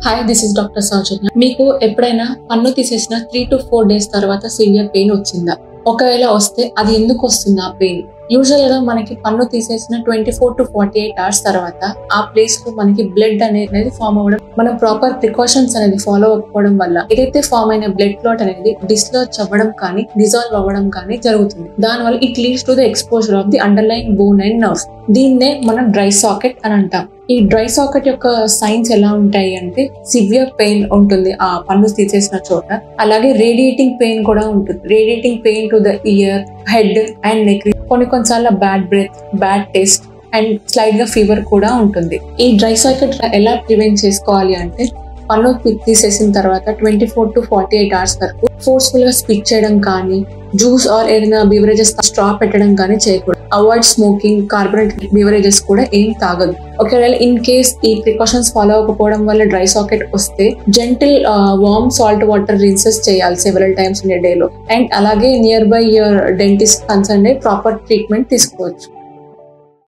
Hi, this is doctor సౌజన్య. మీకు ఎప్పుడైనా పన్ను తీసేసిన 3 to 4 days తర్వాత సివియర్ పెయిన్ వచ్చిందా? ఒకవేళ వస్తే అది ఎందుకు వస్తుంది ఆ పెయిన్? యూజువల్ గా మనకి పన్ను తీసేసిన 24 to 48 hours తర్వాత ఆ ప్లేస్ లో మనకి బ్లడ్ అనేది ఫామ్ అవ్వడం, మనం ప్రాపర్ ప్రికాషన్స్ అనేది ఫాలో అవ్వకపోవడం వల్ల ఏదైతే ఫామ్ అయిన బ్లడ్ క్లాట్ అనేది డిస్లాజ్ అవ్వడం కానీ డిజాల్వ్ అవ్వడం కానీ జరుగుతుంది. దానివల్ల it leads to the exposure of the underline bone and nerves. దీన్నే మనం డ్రై సాకెట్ అని అంటాం. ఈ డ్రై సాకెట్ యొక్క సైన్స్ ఎలా ఉంటాయి అంటే సివియర్ పెయిన్ ఉంటుంది ఆ పన్ను తీసేసిన చోట, అలాగే రేడియేటింగ్ పెయిన్ కూడా ఉంటుంది. Radiating pain to the ear, head and neck. కొన్నిసార్లు bad breath, bad taste and slight గా ఫీవర్ కూడా ఉంటుంది. ఈ డ్రై సాకెట్ ఎలా ప్రివెంట్ చేసుకోవాలి అంటే పన్ను తీసేసిన తర్వాత 24 to 48 hours వరకు ఫోర్స్ఫుల్ గా స్పిట్ చేయడం కానీ, జ్యూస్ ఆర్ ఏదైనా బీవరేజెస్ స్ట్రా పెట్టడం కానీ చేయకూడదు. అవాయిడ్ స్మోకింగ్, కార్బోనేటెడ్ బీవరేజెస్ కూడా ఏం తాగదు. ఒకవేళ ఇన్ కేస్ ఈ ప్రికాషన్స్ ఫాలో అవ్వకపోవడం వల్ల డ్రై సాకెట్ వస్తే జెంటిల్ వార్మ్ సాల్ట్ వాటర్ రిన్సెస్ చేయాలి several times in a day లో. అండ్ అలాగే near by your dentist concern proper treatment తీసుకోవచ్చు.